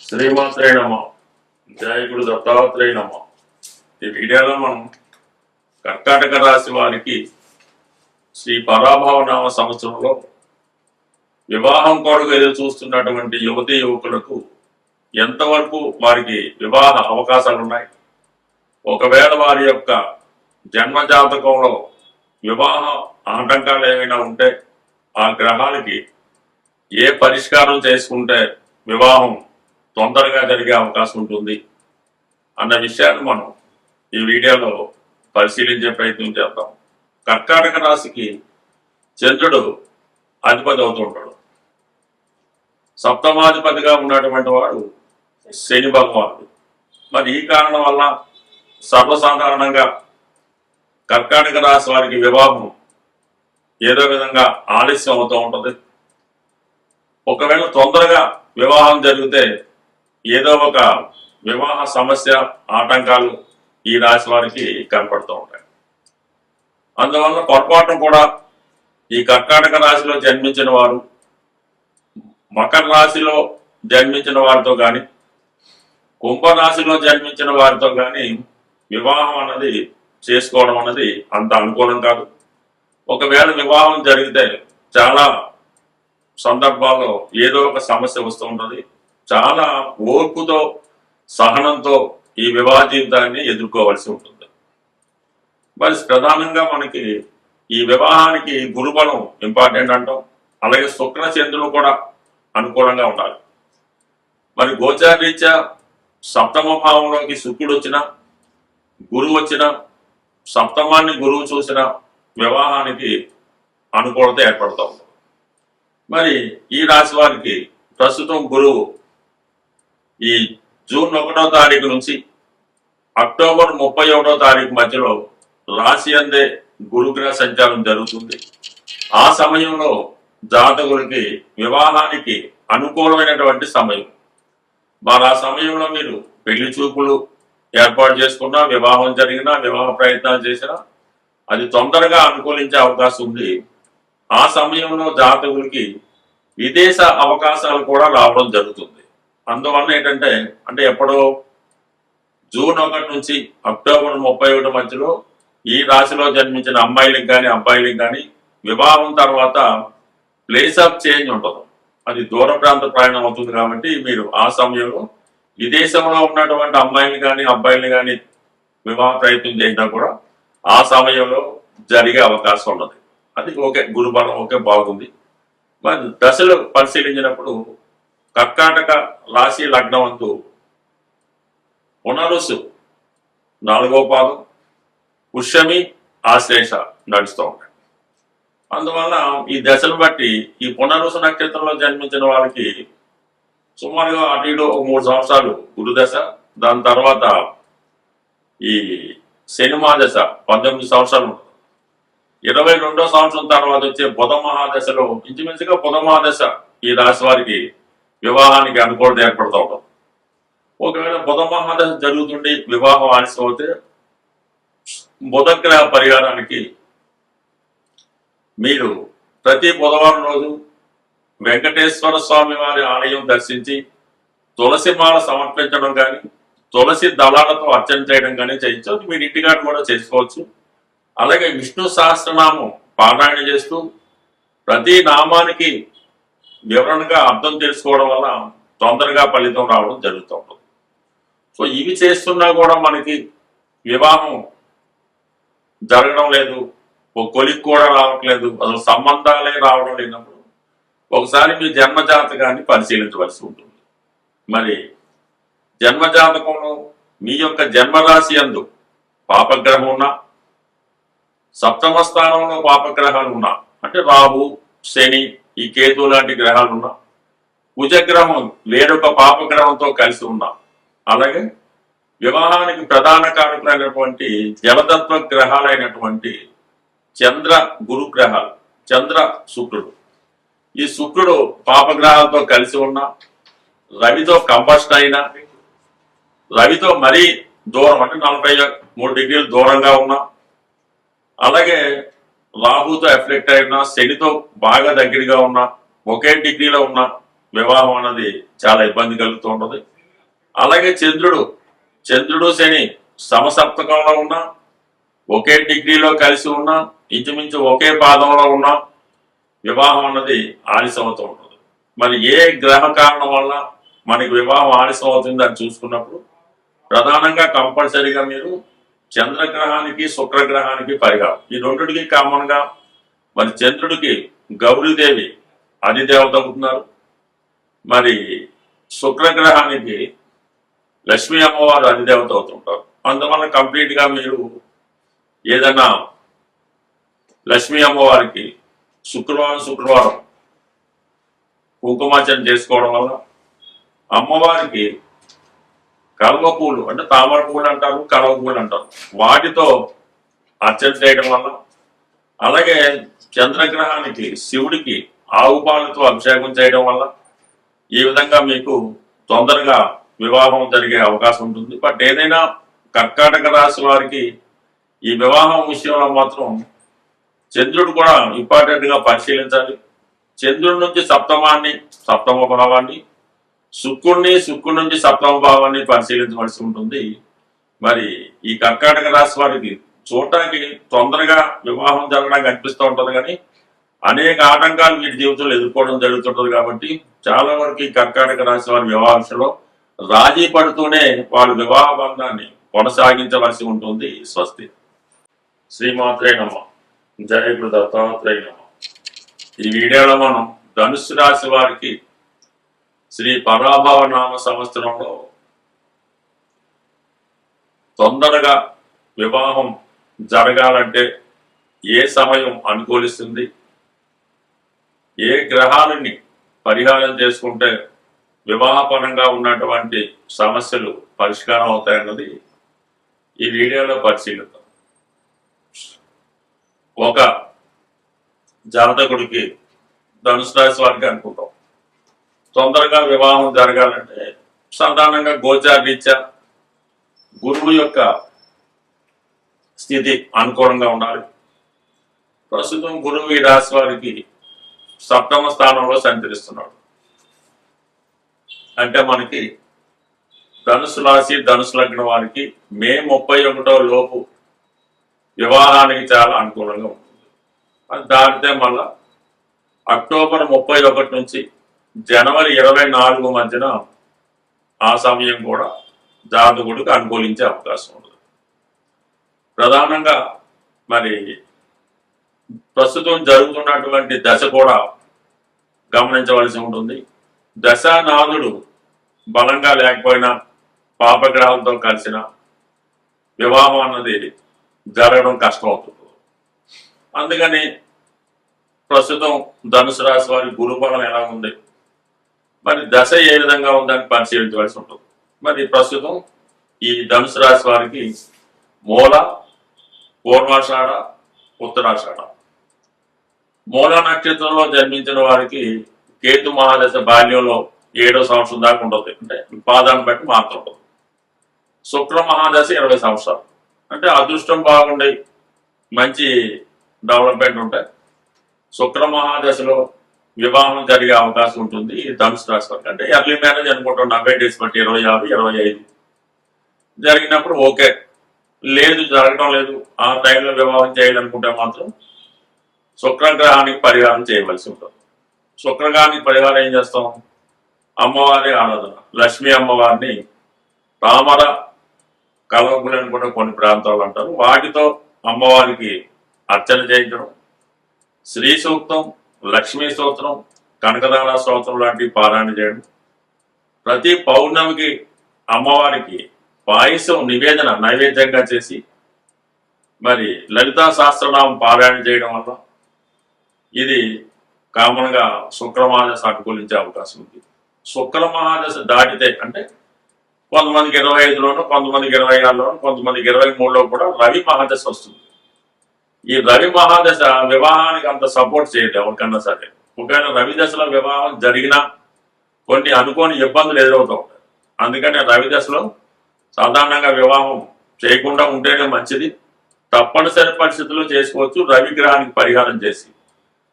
శ్రీమాత్రే నమ. జయ గురు దత్తాత్రేయ నమ. ఈ వీడియోలో మనం కర్కాటక రాశి వారికి శ్రీ పరాభవనామ సంవత్సరంలో వివాహం కొరకు ఎదురు చూస్తున్నటువంటి యువతీ యువకులకు ఎంతవరకు వారికి వివాహ అవకాశాలు ఉన్నాయి, ఒకవేళ వారి యొక్క జన్మ జాతకంలో వివాహ ఆటంకాలు ఏమైనా ఉంటే ఆ గ్రహాలకి ఏ పరిష్కారం చేసుకుంటే వివాహం తొందరగా జరిగే అవకాశం ఉంటుంది అన్న విషయాన్ని మనం ఈ వీడియోలో పరిశీలించే ప్రయత్నం చేద్దాం. కర్కాటక రాశికి చంద్రుడు అధిపతి అవుతూ ఉంటాడు. సప్తమాధిపతిగా ఉన్నటువంటి వాడు శని భగవానుడు. మరి ఈ కారణం వల్ల సర్వసాధారణంగా కర్కాటక రాశి వారికి వివాహం ఏదో విధంగా ఆలస్యం అవుతూ ఉంటుంది. ఒకవేళ తొందరగా వివాహం జరిగితే ఏదో ఒక వివాహ సమస్య ఆటంకాలు ఈ రాశి వారికి కనపడుతూ ఉంటాయి. అందువల్ల పొరపాటును కూడా ఈ కర్కాటక రాశిలో జన్మించిన వారు మకర రాశిలో జన్మించిన వారితో కానీ కుంభరాశిలో జన్మించిన వారితో కానీ వివాహం అన్నది చేసుకోవడం అన్నది అంత అనుకూలం కాదు. ఒకవేళ వివాహం జరిగితే చాలా సందర్భాల్లో ఏదో ఒక సమస్య వస్తూ ఉంటుంది. చాలా ఓర్పుతో సహనంతో ఈ వివాహ జీవితాన్ని ఎదుర్కోవాల్సి ఉంటుంది. మరి ప్రధానంగా మనకి ఈ వివాహానికి గురుబలం ఇంపార్టెంట్ అంటాం. అలాగే శుక్ర చంద్రులు కూడా అనుకూలంగా ఉండాలి. మరి గోచారీత్యా సప్తమ భావంలోకి శుక్రుడు వచ్చినా గురువు వచ్చినా సప్తమాన్ని గురువు చూసిన వివాహానికి అనుకూలత ఏర్పడుతూ ఉంటుంది. మరి ఈ రాశి వారికి ప్రస్తుతం గురువు ఈ జూన్ 1వ తారీఖు నుంచి అక్టోబర్ 31వ తారీఖు మధ్యలో రాశి అందే గురుగ్రహ సంచారం జరుగుతుంది. ఆ సమయంలో జాతకులకి వివాహానికి అనుకూలమైనటువంటి సమయం. మరి ఆ సమయంలో మీరు పెళ్లి చూపులు ఏర్పాటు చేసుకున్నా, వివాహం జరిగినా, వివాహ ప్రయత్నాలు చేసినా అది తొందరగా అనుకూలించే అవకాశం ఉంది. ఆ సమయంలో జాతకులకి విదేశ అవకాశాలు కూడా రావడం జరుగుతుంది. అందువల్ల ఏంటంటే ఎప్పుడో జూన్ 1 నుంచి అక్టోబర్ 31 మధ్యలో ఈ రాశిలో జన్మించిన అమ్మాయిలకు కానీ అబ్బాయిలకు కానీ వివాహం తర్వాత ప్లేస్ ఆఫ్ చేంజ్ ఉంటుంది. అది దూర ప్రాంత ప్రయాణం అవుతుంది. కాబట్టి మీరు ఆ సమయంలో విదేశంలో ఉన్నటువంటి అమ్మాయిని కానీ అబ్బాయిని కానీ వివాహ ప్రయత్నం చేసినా కూడా ఆ సమయంలో జరిగే అవకాశం ఉన్నది. అది ఓకే, గురుబలం ఓకే, బాగుంది. మరి దశలు పరిశీలించినప్పుడు కర్కాటక రాశి లగ్నం అందు పునరుసు 4వ పాదం, పుష్యమి, ఆశ్లేష నడుస్తూ ఉంటాయి. అందువల్ల ఈ దశను బట్టి ఈ పునరుసు నక్షత్రంలో జన్మించిన వాళ్ళకి సుమారుగా అటు ఇటు 3 సంవత్సరాలు గురుదశ, దాని తర్వాత ఈ శనిమా దశ 19 సంవత్సరాలు ఉంటుంది. 22వ సంవత్సరం తర్వాత వచ్చే బుధ మహాదశలో ఇంచుమించుగా బుధ మహాదశ ఈ రాశి వారికి వివాహానికి అనుకూలత ఏర్పడుతూ ఉంటుంది. ఒకవేళ బుధ మహాదశ జరుగుతుండి వివాహం ఆలస్యం అవుతే బుధగ్రహ పరిహారానికి మీరు ప్రతి బుధవారం రోజు వెంకటేశ్వర స్వామి వారి ఆలయం దర్శించి తులసి మాల సమర్పించడం కానీ తులసి దళాలతో అర్చన చేయడం కానీ చేయించవచ్చు. మీరు ఇంటికాడ కూడా చేసుకోవచ్చు. అలాగే విష్ణు సహస్రనామం పారాయణ చేస్తూ ప్రతి నామానికి వివరణగా అర్థం తెలుసుకోవడం వల్ల తొందరగా ఫలితం రావడం జరుగుతూ ఉంటుంది. సో ఇవి చేస్తున్నా కూడా మనకి వివాహం జరగడం లేదు, ఒక కొలిక్ కూడా రావట్లేదు, అసలు సంబంధాలే రావడం లేనప్పుడు ఒకసారి మీ జన్మజాతకాన్ని పరిశీలించవలసి ఉంటుంది. మరి జన్మజాతకంలో మీ యొక్క జన్మరాశి యందు పాపగ్రహం ఉన్నా, సప్తమ స్థానంలో పాపగ్రహాలు ఉన్నా, అంటే రాహు, శని, ఈ కేతు లాంటి గ్రహాలు ఉన్నా, కుజగ్రహం వేరొక పాపగ్రహంతో కలిసి ఉన్నా, అలాగే వివాహానికి ప్రధాన కారకులైనటువంటి జలతత్వ గ్రహాలైనటువంటి చంద్ర గురు గ్రహాలు, చంద్ర శుక్రుడు, ఈ శుక్రుడు పాపగ్రహాలతో కలిసి ఉన్నా, రవితో కంబస్ట్ అయినా, రవితో మరీ దూరం అంటే 43 డిగ్రీలు దూరంగా ఉన్నా, అలాగే రాహుతో ఎఫెక్ట్ అయినా, శనితో బాగా దగ్గరగా ఉన్నా, ఒకే డిగ్రీలో ఉన్న వివాహం అనేది చాలా ఇబ్బంది కలుగుతూ ఉంటుంది. అలాగే చంద్రుడు శని సమసప్తకంలో ఉన్నా, ఒకే డిగ్రీలో కలిసి ఉన్నా, ఇంచుమించు ఒకే పాదంలో ఉన్నా వివాహం అన్నది ఆలస్యం అవుతూ ఉంటుంది. మరి ఏ గ్రహ కారణం వల్ల మనకి వివాహం ఆలస్యం అవుతుంది అని చూసుకున్నప్పుడు ప్రధానంగా కంపల్సరీగా మీరు చంద్రగ్రహానికి శుక్రగ్రహానికి పరిహారం, ఈ రెండుకి కామన్ గా మరి చంద్రుడికి గౌరీదేవి అధిదేవత అవుతున్నారు, మరి శుక్రగ్రహానికి లక్ష్మీ అమ్మవారు అధిదేవత అవుతుంటారు. అందువల్ల కంప్లీట్ గా మీరు ఏదైనా లక్ష్మీ అమ్మవారికి శుక్రవారం కుంకుమార్చన చేసుకోవడం వల్ల, అమ్మవారికి కలవ పూలు అంటే తామర పూలు అంటారు, కలవ పూలు అంటారు, వాటితో అర్చన చేయడం వల్ల, అలాగే చంద్రగ్రహానికి శివుడికి ఆవు పాలతో అభిషేకం చేయడం వల్ల ఈ విధంగా మీకు తొందరగా వివాహం జరిగే అవకాశం ఉంటుంది. బట్ ఏదైనా కర్కాటక రాశి వారికి ఈ వివాహం విషయంలో మాత్రం చంద్రుడు కూడా ఇంపార్టెంట్ గా పరిశీలించాలి. చంద్రుడి నుంచి సప్తమ భావాన్ని, శుక్రుడి నుంచి సప్తమ భావాన్ని పరిశీలించవలసి ఉంటుంది. మరి ఈ కర్కాటక రాశి వారికి చూడటానికి తొందరగా వివాహం జరగడానికి అనిపిస్తూ ఉంటుంది, కానీ అనేక ఆటంకాలు వీటి జీవితంలో ఎదుర్కోవడం జరుగుతుంటది. కాబట్టి చాలా వరకు ఈ కర్కాటక రాశి వారి వివాహ విషయంలో రాజీ పడుతూనే వాళ్ళ వివాహ బంధాన్ని కొనసాగించవలసి ఉంటుంది. స్వస్తి. శ్రీమాత్రే నమః. జయ గురు దత్తాత్రేయ నమః. ఈ వీడియోలో మనం ధనుస్సు రాశి వారికి శ్రీ పరాభవ నామ సంవత్సరంలో తొందరగా వివాహం జరగాలంటే ఏ సమయం అనుకూలిస్తుంది, ఏ గ్రహాలని పరిహారం చేసుకుంటే వివాహపరంగా ఉన్నటువంటి సమస్యలు పరిష్కారం అవుతాయన్నది ఈ వీడియోలో పరిశీలిద్దాం. ఒక జాతకుడికి ధనుసు రాశి వారికి అనుకుంటాం తొందరగా వివాహం జరగాలంటే సాధారణంగా గోచారీత్యా గురువు యొక్క స్థితి అనుకూలంగా ఉండాలి. ప్రస్తుతం గురువు ఈ రాశి వారికి సప్తమ స్థానంలో సంచరిస్తున్నాడు. అంటే మనకి ధనుసు రాశి ధనుసు లగ్నం వారికి మే 31 లోపు వివాహానికి చాలా అనుకూలంగా ఉంటుంది. అది దాటితే మళ్ళా అక్టోబర్ 31 నుంచి జనవరి 24 మధ్యన ఆ సమయం కూడా జాతకుడికి అనుకూలించే అవకాశం ఉంటుంది. ప్రధానంగా మరి ప్రస్తుతం జరుగుతున్నటువంటి దశ కూడా గమనించవలసి ఉంటుంది. దశానాథుడు బలంగా లేకపోయినా పాపగ్రహాలతో కలిసిన వివాహం అన్నది జరగడం కష్టం అవుతుంది. అందుకని ప్రస్తుతం ధనుసు రాశి వారి గురుబలం ఎలా ఉంది, మరి దశ ఏ విధంగా ఉందని పరిశీలించవలసి ఉంటుంది. మరి ప్రస్తుతం ఈ ధనుసు రాశి వారికి మూల, పూర్వాషాఢ, ఉత్తరాషాఢ. మూల నక్షత్రంలో జన్మించిన వారికి కేతు మహాదశ బాల్యంలో 7వ సంవత్సరం దాకా ఉంటుంది, అంటే పాదాన్ని బట్టి మారుతుంటుంది. శుక్ర మహాదశ 20 సంవత్సరాలు, అంటే అదృష్టం బాగుండే మంచి డెవలప్మెంట్ ఉంటాయి. శుక్ర మహాదశలో వివాహం జరిగే అవకాశం ఉంటుంది ఈ ధనుసు రాశి వారికి. అంటే ఎర్లీ మ్యారేజ్ అనుకుంటాం 90 డేస్ బట్టి 26, 25 జరిగినప్పుడు ఓకే. లేదు, జరగడం లేదు, ఆ టైంలో వివాహం చేయాలనుకుంటే మాత్రం శుక్రగ్రహానికి పరిహారం చేయవలసి ఉంటుంది. శుక్రగ్రహానికి పరిహారం ఏం చేస్తాం? అమ్మవారి ఆరాధన, లక్ష్మీ అమ్మవారిని తామర కలవకులు అని కూడా కొన్ని ప్రాంతాలు అంటారు, వాటితో అమ్మవారికి అర్చన చేయించడం, శ్రీ సూక్తం, లక్ష్మీ స్తోత్రం, కనకదార స్తోత్రం లాంటివి పారాయణ చేయడం, ప్రతి పౌర్ణమికి అమ్మవారికి పాయసం నైవేద్యంగా చేసి మరి లలితా సహస్రనామం పారాయణ చేయడం వల్ల ఇది కామన్ గా శుక్ర మహాదశ అనుకూలించే అవకాశం ఉంది. శుక్ర మహాదశ దాటితే అంటే కొంతమందికి 25లోనూ, కొంతమందికి 26లోనూ, కొంతమందికి 23లో కూడా రవి మహాదశ వస్తుంది. ఈ రవి మహాదశ వివాహానికి అంత సపోర్ట్ చేయదు ఎవరికన్నా సరే. ఒకవేళ రవి దశలో వివాహం జరిగినా కొన్ని అనుకోని ఇబ్బందులు ఎదురవుతూ ఉంటాయి. అందుకని రవి దశలో సాధారణంగా వివాహం చేయకుండా ఉంటేనే మంచిది. తప్పనిసరి పరిస్థితుల్లో చేసుకోవచ్చు రవి గ్రహానికి పరిహారం చేసి.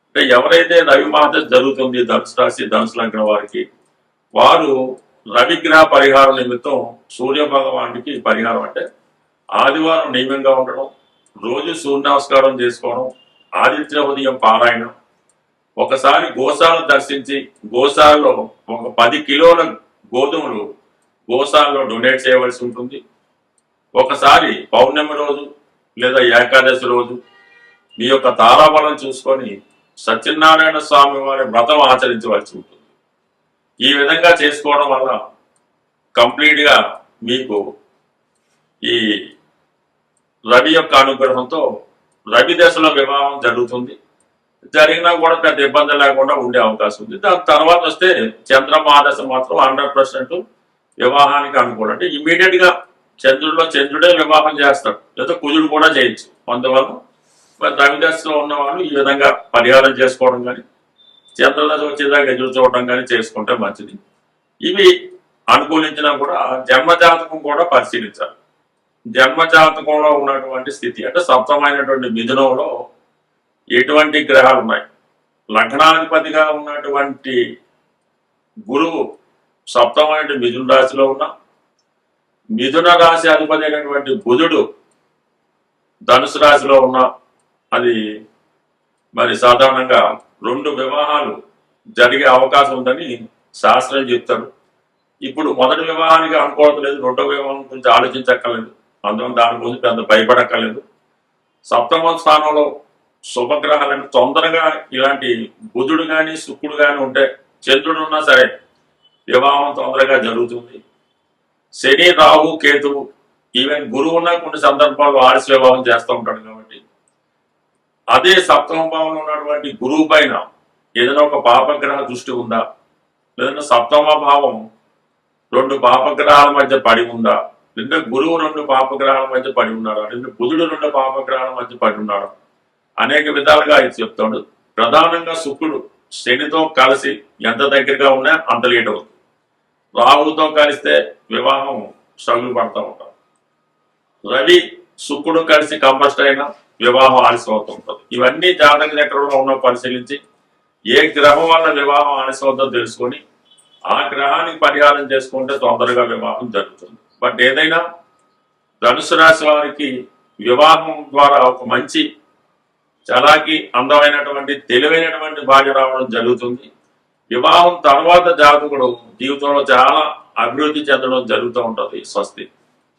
అంటే ఎవరైతే రవి మహాదశ జరుగుతుంది ధనుసు రాశి ధనుసు లగ్నం వారికి, వారు రవిగ్రహ పరిహారం నిమిత్తం సూర్య భగవానికి పరిహారం అంటే ఆదివారం నియమంగా ఉండడం, రోజు సూర్య నమస్కారం చేసుకోవడం, ఆదిత్య ఉదయం పారాయణం, ఒకసారి గోశాల దర్శించి గోశాలలో ఒక 10 కిలోల గోధుమలు గోశాలలో డొనేట్ చేయవలసి ఉంటుంది. ఒకసారి పౌర్ణమి రోజు లేదా ఏకాదశి రోజు మీ యొక్క తారాబలం చూసుకొని సత్యనారాయణ స్వామి వారి వ్రతం ఆచరించవలసి ఉంటుంది. ఈ విధంగా చేసుకోవడం వల్ల కంప్లీట్గా మీకు ఈ రవి యొక్క అనుగ్రహంతో రవి దశలో వివాహం జరుగుతుంది. జరిగినా కూడా పెద్ద ఇబ్బంది లేకుండా ఉండే అవకాశం ఉంది. దాని తర్వాత వస్తే చంద్రమహాదశ మాత్రం 100% వివాహానికి అనుకూలం. అంటే ఇమీడియట్ గా చంద్రుడే వివాహం చేస్తాడు, లేదా కుజుడు కూడా చేయొచ్చు. అందువల్ల మరి రవిదశలో ఉన్న వాళ్ళు ఈ విధంగా పరిహారం చేసుకోవడం కానీ చంద్రదశ వచ్చేదాకా ఎదురు చూడటం కానీ చేసుకుంటే మంచిది. ఇవి అనుకూలించినా కూడా జన్మజాతకం కూడా పరిశీలించాలి. జన్మజాతకంలో ఉన్నటువంటి స్థితి అంటే సప్తమైనటువంటి మిథునంలో ఎటువంటి గ్రహాలు ఉన్నాయి. లగ్నాధిపతిగా ఉన్నటువంటి గురువు సప్తమైన మిథున రాశిలో ఉన్న, మిథున రాశి అధిపతి అయినటువంటి బుధుడు ధనుసు రాశిలో ఉన్న, అది మరి సాధారణంగా 2 వివాహాలు జరిగే అవకాశం ఉందని శాస్త్రం చెప్తారు. ఇప్పుడు మొదటి వివాహానికి అనుకోవడం లేదు, 2వ వివాహం గురించి ఆలోచించక్కర్లేదు, అందువల్ల దాని గురించి పెద్ద భయపడక్కర్లేదు. సప్తమ స్థానంలో శుభగ్రహాలంటే తొందరగా ఇలాంటి బుధుడు కానీ శుక్రుడు కానీ ఉంటే, చంద్రుడు ఉన్నా సరే వివాహం తొందరగా జరుగుతుంది. శని, రాహు, కేతువు, ఈవెన్ గురువు ఉన్న కొన్ని సందర్భాలు ఆలస్య వివాహం చేస్తూ ఉంటాడు. కాబట్టి అదే సప్తమ భావంలో ఉన్నటువంటి గురువు పైన ఏదైనా ఒక పాపగ్రహ దృష్టి ఉందా, లేదంటే సప్తమ భావం 2 పాపగ్రహాల మధ్య పడి ఉందా, లేదా గురువు 2 పాపగ్రహాల మధ్య పడి ఉన్నాడా, లేదా బుధుడు 2 పాపగ్రహాల మధ్య పడి ఉన్నాడా, అనేక విధాలుగా ఇది చెప్తాడు. ప్రధానంగా శుక్రుడు శనితో కలిసి ఎంత దగ్గరగా ఉన్నా అంత లేట్ అవుతుంది. రాహుతో కలిస్తే వివాహం స్ట్రగుల్ పడతా ఉంటాం. రవి శుక్రుడు కలిసి కంబస్ట్ అయినా వివాహం ఆలస్యం అవుతూ ఉంటుంది. ఇవన్నీ జాతక చక్రంలో ఉన్న పరిశీలించి ఏ గ్రహం వల్ల వివాహం ఆలస్యం అవుతుందో తెలుసుకొని ఆ గ్రహానికి పరిహారం చేసుకుంటే తొందరగా వివాహం జరుగుతుంది. బట్ ఏదైనా ధనుసు రాశి వారికి వివాహం ద్వారా ఒక మంచి చలాకి అందమైనటువంటి తెలివైనటువంటి భార్య రావడం జరుగుతుంది. వివాహం తర్వాత జాతకుడు జీవితంలో చాలా అభివృద్ధి చెందడం జరుగుతూ ఉంటుంది. స్వస్తి.